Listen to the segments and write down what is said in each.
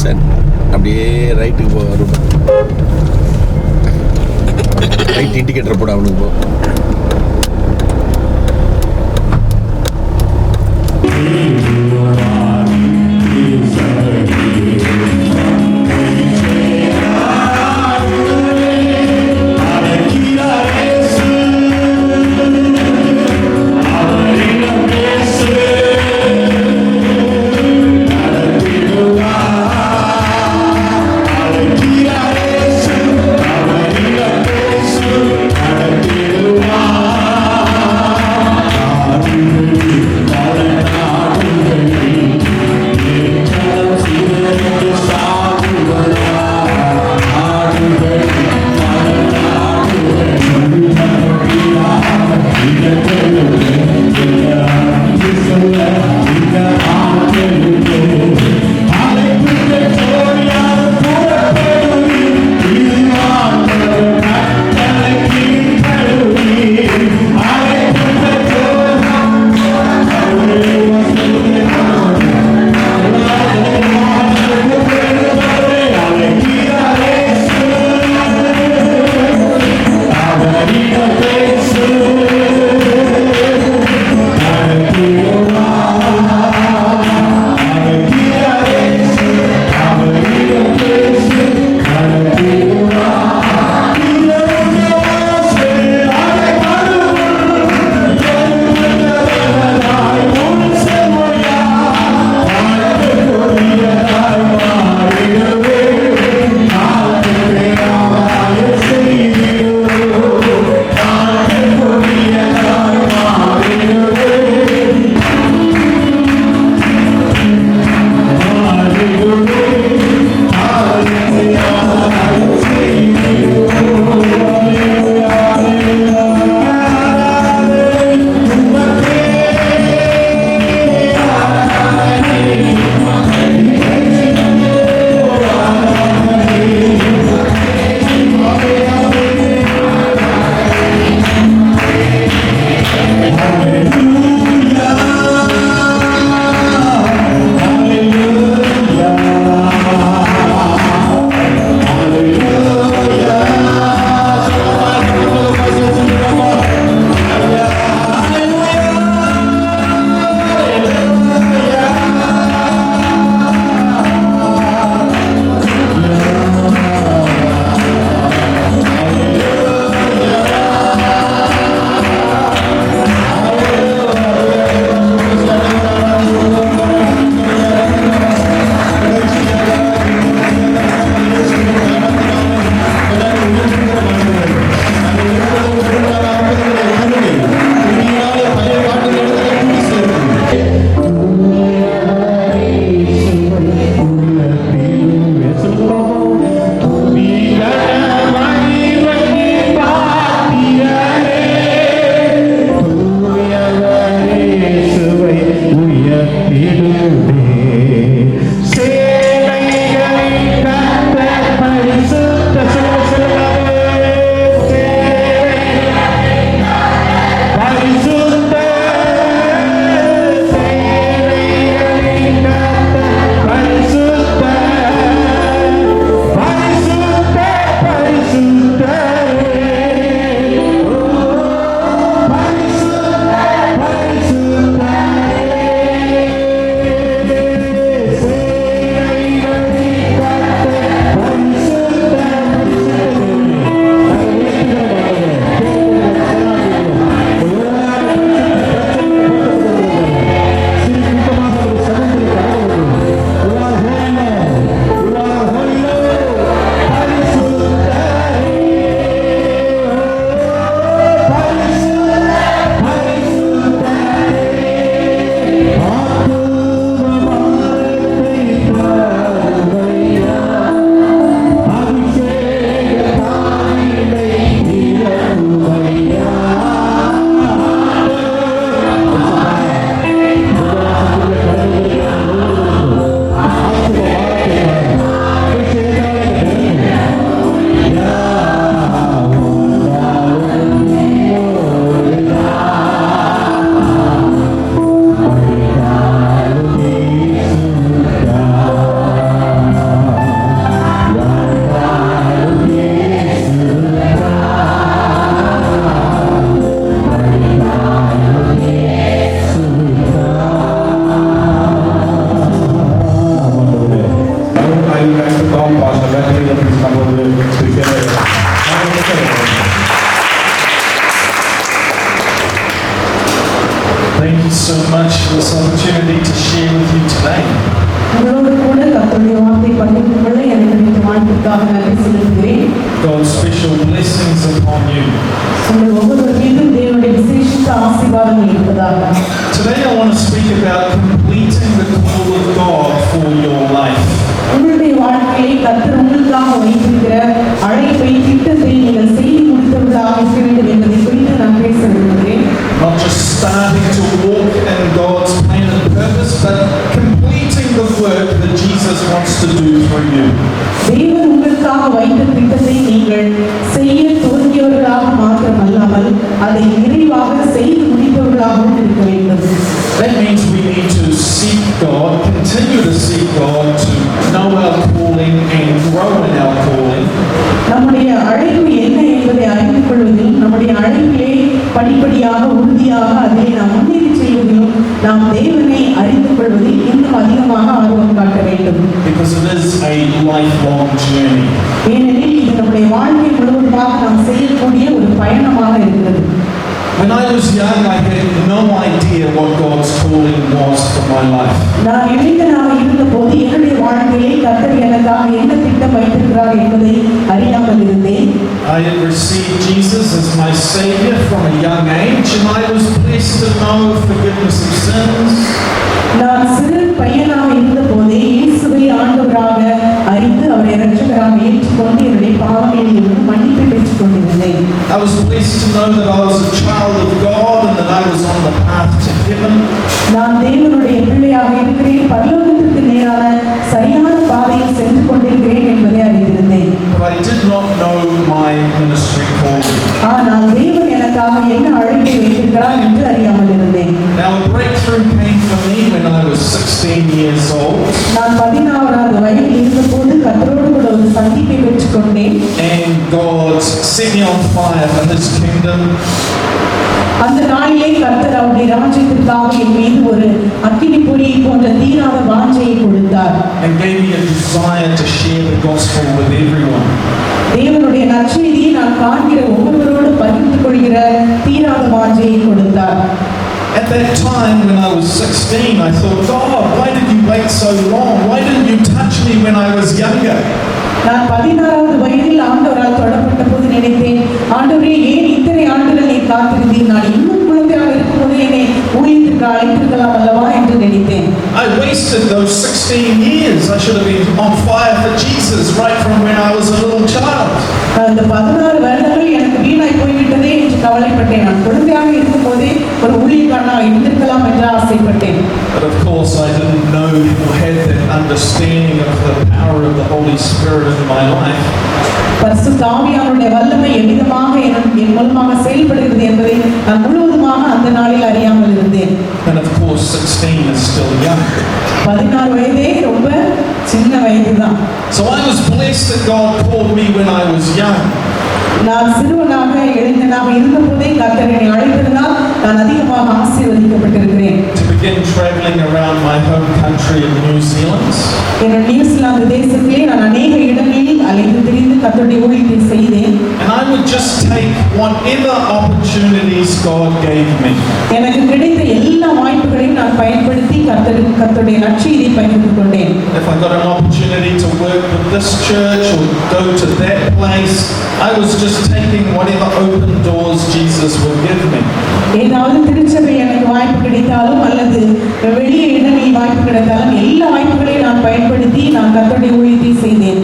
Junction அப்படியே ரைட்டுக்கு போகும். Right indicator போட அவனுக்கு போ. Jesus wants to do through you. தேவன் உங்களுக்காக வைத்த திட்டத்தை நீங்கள் செய்ய துவங்கியவர்களாக மாத்திரமல்லாமல் அதை நிறைவாக செய்து முடிப்பவர்களாகவும் இருக்க வேண்டும். That means we need to seek God, continue to seek God, to know our calling and grow in our calling. நம்முடைய அழைப்பு என்ன என்பதை அறிந்து கொள்வதிலும் நம்முடைய அழைப்பிலே படிப்படியாக உறுதியாக அதை நாம் முன்னேறி செய்வதிலும் நாம் தேவனை அறிந்து கொள்வதில் இன்னும் அதிகமாக ஆர்வம் காட்ட வேண்டும். Because it is a lifelong journey. ஏனெனில் இது நம்முடைய வாழ்க்கை முழுவதுமாக நாம் செய்யக்கூடிய ஒரு பயணமாக இருக்கிறது. When I was young, I had no idea what God's calling was for my life. நான் இளைஞனாக இருந்தபோது என்னுடைய வாழ்க்கையை கர்த்தர் எனக்காக என்ன திட்டம் வைத்திருக்கிறார் என்பதை அறியாமல் இருந்தேன். I had received Jesus as my Savior from a young age, and I was blessed to know forgiveness of sins. நான் சிறு பையனாக இருந்தபோதே இயேசுவை ஆண்டவராக அறிந்து அவரை இரட்சகராக ஏற்றுக்கொண்டு என்னுடைய பாவங்களில் இருந்து மன்னிப்பை பெற்றுக் கொண்டிருந்தேன். I was blessed to know that I was a child of God and that I was on the path to heaven. நான் தேவனுடைய பிள்ளையாக இருக்கிறேன், பரலோகத்திற்கு நேரான சரியான பாதையில் சென்று கொண்டிருக்கிறேன் என்பதை அறிந்திருந்தேன். But I did not know my ministry calling. ஆனால் தேவன் எனக்காக என்ன அழைப்பை வைத்திருக்கிறார் என்று அறியாமல் இருந்தேன். Now a breakthrough came for me when I was 16 years old. நான் 16வது வயதில் இருந்தபோது கர்த்தரோடு கூட ஒரு சந்திப்பை பெற்றுக்கொண்டேன். And God set me on fire for His kingdom. அந்த நாளிலே கர்த்தர் அவருடைய ராஜ்யத்திற்காக என் மீது ஒரு அக்கினி பொறியை போன்ற தீராத வாஞ்சையை கொடுத்தார். And gave me a desire to share the gospel with everyone. தேவனுடைய நற்செய்தியை நான் காண்கிற ஒவ்வொருவரோடு பகிர்ந்து கொள்கிற தீராத வாஞ்சையை கொடுத்தார். At that time when I was 16, I thought, God, why did you wait so long? Why didn't you touch me when I was younger? நான் 16வது வயதில் ஆண்டவரால் தொடப்பட்ட போது நினைத்தேன், ஆண்டவரே ஏன் இத்தனை ஆண்டுகள் நீ காத்திருந்தீர்? நான் இன்னும் குழந்தையாக இருக்கும்போது என்னை ஊழியத்திற்கு அழைத்திருக்கலாம் அல்லவா என்று நினைத்தேன். I wasted those 16 years. I should have been on fire for Jesus right from when I was a little child. அந்த 16 வருடங்கள் எனக்கு வீணாய் போய்விட்டதே என்று கவலைப்பட்டேன். நான் குழந்தையாக இருக்கும்போதே ஒரு ஊழியக்காரனாக இருந்திருக்கலாம் என்று ஆசைப்பட்டேன். But of course I didn't know or had that understanding of the power of the Holy Spirit in my life. பரிசுத்த ஆவியானவருடைய வல்லமை எவ்விதமாக என் மூலமாக செயல்படுகிறது என்பதை நான் முழுவதுமாக அந்த நாளில் அறியாமல் இருந்தேன். And of course 16 is still young. 16 வயதே ரொம்ப சின்ன வயதுதான். So I was blessed that God called me when I was young. நான் சிறுவனாக இளைஞனாக இருந்தபோதே கர்த்தர் என்னை அழைத்ததினால் நான் அதிகமாக ஆசீர்வதிக்கப்பட்டிருக்கிறேன். To begin traveling around my home country of New Zealand. என்னுடைய நியூசிலாந்து தேசத்திலே நான் அநேக இடங்களில் அலைந்து திரிந்து கர்த்தருடைய ஊழியத்தை செய்தேன். And I would just take whatever opportunities God gave me. எனக்கு கிடைத்த எல்லா வாய்ப்புகளையும் நான் பயன்படுத்தி கர்த்தருடைய நற்செய்தியை பகிர்ந்து கொண்டேன். If I got an opportunity to work with this church or go to that place, I was just taking whatever open doors Jesus would give me. ஏதாவது திருச்சபை எனக்கு வாய்ப்பு கிடைத்தாலும் அல்லது வெளியே இடங்களில் வாய்ப்பு கிடைத்தாலும் எல்லா வாய்ப்புகளையும் நான் பயன்படுத்தி நான் கர்த்தருடைய ஊழியத்தை செய்தேன்.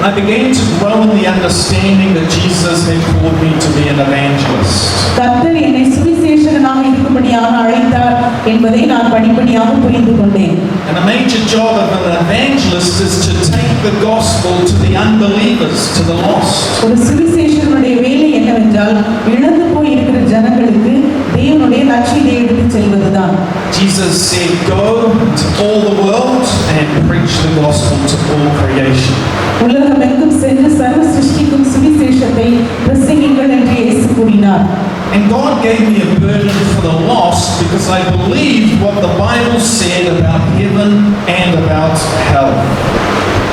I began to grow in the understanding that Jesus had called me to be an evangelist. கர்த்தர் என்னை சுவிசேஷகனாக இருக்கும்படியாக அழைத்தார் என்பதை நான் படிப்படியாக புரிந்து கொண்டேன். And a major job of an evangelist is to take the gospel to the unbelievers, to the lost. ஒரு சுவிசேஷகனுடைய வேலை என்னவென்றால் இழந்து போய் இருக்கிற ஜனங்களுக்கு தேவனுடைய நற்செய்தியை எடுத்துச் செல்வதுதான். Jesus said, "Go to all the world and preach the gospel to all creation." உலகமெங்கும் சென்று சர்வ சிருஷ்டிக்கும் சுவிசேஷத்தை பிரசங்கிங்கள் என்று இயேசு கூறினார். And God gave me a burden for the lost because I believed what the Bible said about heaven and about hell.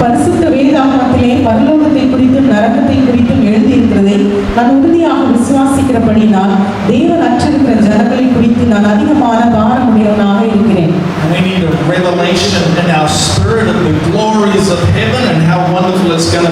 பரிசுத்த வேதாகமத்திலே பரலோகத்தை குறித்தும் நரகத்தை குறித்தும் எழுதியிருக்கிறதை நான் உறுதியாக விசுவாசிக்கிறபடினால் தேவன் அற்றிருக்கிற ஜனங்களை குறித்து நான் அதிகமான பாரமுடையவனாக இருக்கிறேன். We need a revelation in our spirit of the glories of heaven and how wonderful it's going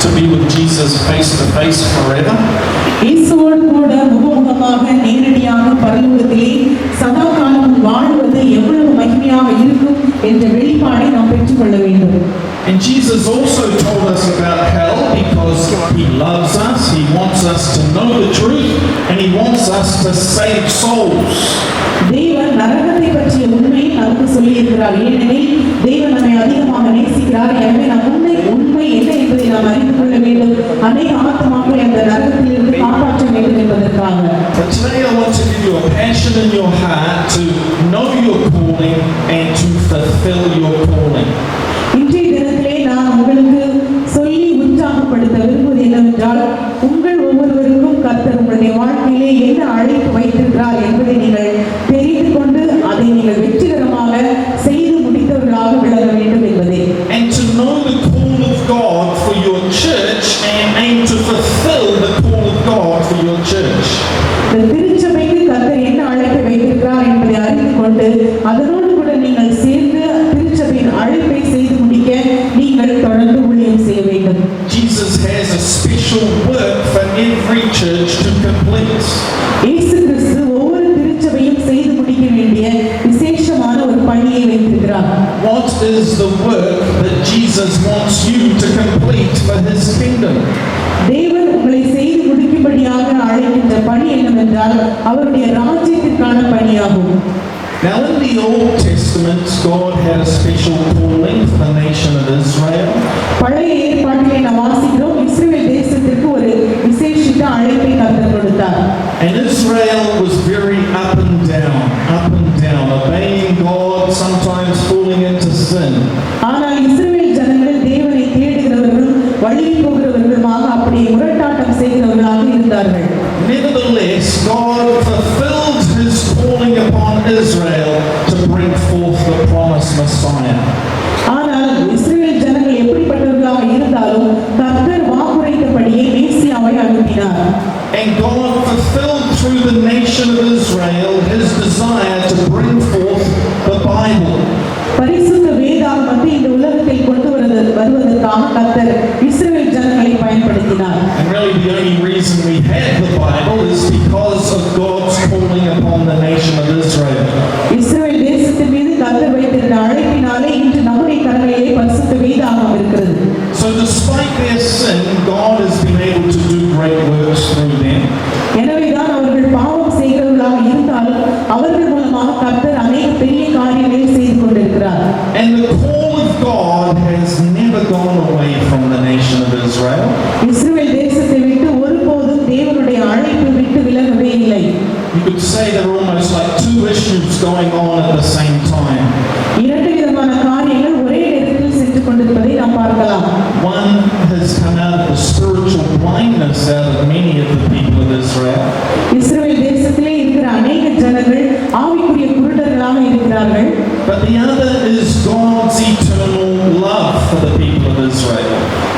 to be with Jesus face to face forever. இயேசுவோடு கூட முகமுகமாக நேரடியாக பரலோகத்திலே சதா காலம் வாழ்வது எவ்வளவு மகிமையாக இருக்கும் என்ற வெளிப்பாடை நாம் பெற்றுக்கொள்ள வேண்டும். And Jesus also told us about hell because He loves us, He wants us to know the truth, and He wants us to save souls. தேவன் நரகத்தை பற்றிய உண்மையை நமக்கு சொல்லி இருக்கிறார். ஏனெனில் தேவன் நம்மை அதிகமாக இருக்கிறார். எனவே நாம் உண்மை என்ன என்பதை நாம் அறிந்து கொள்ள வேண்டும். அநேக ஆத்மாக்களை அந்த நரகத்திலிருந்து காப்பாற்ற வேண்டும் என்பதற்காக. But today I want to give you a passion in your heart to know your calling and to fulfill your calling. இன்றைய தினத்திலே நான் உங்களுக்கு சொல்லி உற்சாகப்படுத்த விரும்புவது என்னவென்றால், உங்கள் ஒவ்வொருவருக்கும் கர்த்தர் உங்களுடைய வாழ்க்கையிலே என்ன அழைப்பு வைத்திருக்கிறார் என்பதை நீங்கள் தெரிந்து கொண்டு அதை நீங்கள் வெற்றிகரமாக செய்து முடித்தவர்களாக விளங்க வேண்டும் என்பதே. And to know the call of God for your church and aim to fulfill the call of God for your church. இந்த திருச்சபைக்கு கர்த்தர் என்ன அழைப்பை வைத்திருக்கிறார் என்பதை அறிந்து கொண்டு அதனோடு கூட நீங்கள் சேர்ந்து திருச்சபையின் அழைப்பை செய்து முடிக்க நீங்கள் தொடர்ந்து ஊழியம் செய்ய வேண்டும். Jesus has a special work for every church to complete. இயேசு கிறிஸ்து ஒவ்வொரு திருச்சபையும் செய்து முடிக்க வேண்டிய விசேஷமான ஒரு பணியை வைத்திருக்கிறார். What is the work that Jesus wants you to complete for his kingdom? தேவன் உங்களை செய்து முடிக்கும்படியாக அழைக்கின்ற பணி என்னவென்றால் அவருடைய ராஜ்யத்திற்கான பணியாகும். Now in the Old Testament, God had a special calling for the nation of Israel. பழைய ஏற்பாட்டிலே நாம் வாசிக்கிறோம், இஸ்ரவேல் தேசத்திற்கு ஒரு விசேஷித்த அழைப்பை கர்த்தர் கொடுத்தார். And Israel was very up and down, obeying God, sometimes falling into sin. ஆனால் இஸ்ரவேல் ஜனங்கள் தேவனை தேடுகிறவர்களும் வழியை போகிறவர்களுமாக அப்படியே முரட்டாட்டம் செய்கிறவர்களாக இருந்தார்கள். Nevertheless, God fulfilled his calling upon Israel to bring forth the promised Messiah. ஆனால் இஸ்ரவேல் ஜனங்கள் எப்படிப்பட்டவர்களாக இருந்தாலும் கர்த்தர் வாக்குரைத்தபடியே மேசியாவை அனுப்பினார். And God fulfilled through the nation of Israel his desire to bring forth the Bible. பரிசுத்த வேதாகமத்தை இந்த உலகத்தில் கொண்டு வருவதற்காக கர்த்தர் இஸ்ரவேல் ஜனங்களை பயன்படுத்தினார். And really the only reason we have the Bible is because of God's calling upon the nation of Israel. இஸ்ரவேல் தேசத்தின் மீது கர்த்தர் வைத்திருந்த அழைப்பினாலே இன்று நம்முடைய கரங்களிலே பரிசுத்த வேதாகமம் இருக்கிறது. So despite their sin, God has been able to do great works through them. எனவேதான் அவர்கள் பாவம் செய்கிறவர்களாக இருந்தாலும் அவர்கள் மூலமாக கர்த்தர் அநேக பெரிய காரியங்களை செய்து கொண்டிருக்கிறார். And the call of God has never gone away from the nation of Israel. இஸ்ரவேல் தேசத்தை விட்டு ஒருபோதும் தேவனுடைய அழைப்பு விட்டு விலகவே இல்லை. You could say there are almost like two issues going on at the same time. இரண்டு விதமான காரியங்கள் ஒரே நேரத்தில் சென்று கொண்டிருப்பதை நாம் பார்க்கலாம். One has come out of the spiritual blindness out of many of the people of Israel. இஸ்ரவேல் தேசத்திலே இருக்கிற அநேக ஜனங்கள் ஆவிக்குரிய குருடர்களாக இருக்கிறார்கள். But the other is God's eternal love for the people of Israel.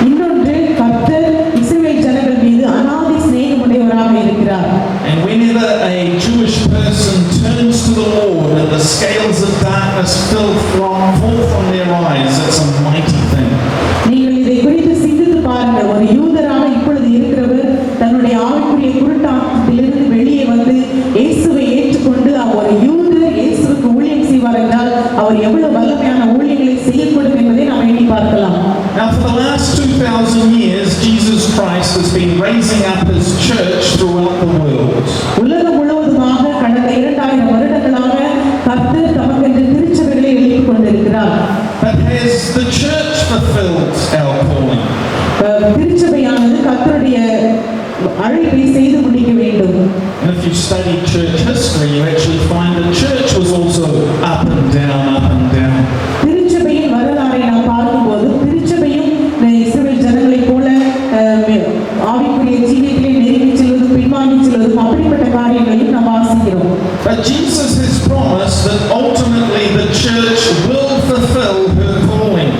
இன்னொன்று கர்த்தர் இஸ்ரவேல் ஜனங்கள் மீது அநாதி சிநேகமுடையவராக இருக்கிறார். And whenever a Jewish person turns to the Lord and the scales of darkness fall from their eyes, it's a mighty thing. நீங்கள் இதை குறித்து சிந்தித்து பாருங்கள். ஒரு யூதராக இப்பொழுது இருக்கிறவர் தன்னுடைய ஆவிக்குரிய குருட்டாட்டத்திலிருந்து வெளியே வந்து இயேசுவை ஏற்றுக்கொண்டு ஒரு யூதர் இயேசுவுக்கு ஊழியம் செய்வார் என்றால் அவர் எவ்வளவு வல்லமையான ஊழியங்களை செய்யக்கூடும் என்பதை நாம் எண்ணி பார்க்கலாம். Now for the last 2000 years, Jesus Christ has been raising up his church throughout the world. உலகம் முழுவதுமாக கடந்த 2000 வருடங்களாக கர்த்தர் தமக்கென்று திருச்சபைகளை எழுப்பிக் கொண்டிருக்கிறார். But has the church fulfilled our calling? திருச்சபையானது கர்த்தருடைய அழைப்பை செய்து முடிக்க வேண்டும். And if you study church history, you actually find the church was also up and down. திருச்சபையின் வரலாறை நாம் பார்க்கும்போது திருச்சபையும் இஸ்ரவேல் ஜனங்களைப் போல ஆவிக்குரிய ஜீவியத்திலே நெருங்கி செல்வதும் பின்வாங்கி செல்வதும் அப்படிப்பட்ட காரியங்களையும் நாம் வாசிக்கிறோம். But Jesus has promised that ultimately the church will fulfill her calling.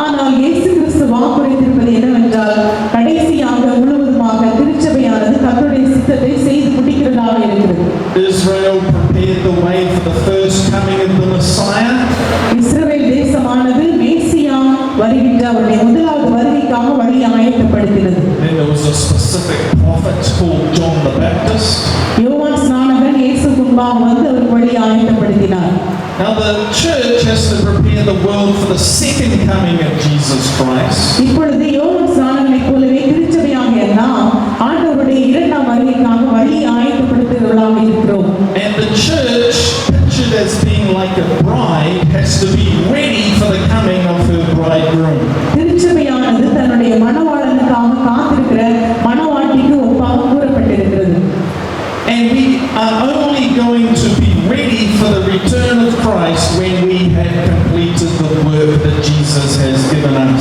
ஆனால் இயேசு கிறிஸ்து வாக்குரைத்திருப்பது என்னவென்றால் கடைசியாக முழுவதுமாக திருச்சபையானது கர்த்தருடைய சித்தத்தை செய்து முடிக்கிறதாக இருக்கிறது. Israel prepared the way for the first coming of the Messiah. இஸ்ரவேல் தேசமானது மேசியா வருகின்ற அவருடைய முதலாவது வருகைக்காக வழி ஆயத்தப்படுத்தினது. Then there was a specific prophet called John the Baptist. யோவான் ஸ்நானகன் இயேசுவுக்கு முன்பாக வந்து அவருக்கு வழி ஆயத்தப்படுத்தினார். Now the church has to prepare the world for the second coming of Jesus Christ. இப்பொழுது யோவான் ஸ்நானகனைப் போலவே திருச்சபையாகிய நாம் ஆண்டவருடைய இரண்டாம் வருகைக்காக வழி ஆயத்தப்படுத்துகிறவர்களாக இருக்கிறோம். And the church, pictured as being like a bride, has to be ready for for the coming of her bridegroom. திருச்சபையானது தன்னுடைய மணவாளனுக்காக காத்திருக்கிற மணவாட்டிக்கு ஒப்பாக கூறப்பட்டிருக்கிறது. And we are only going to be ready for the return of Christ when we have completed the work that Jesus has given us.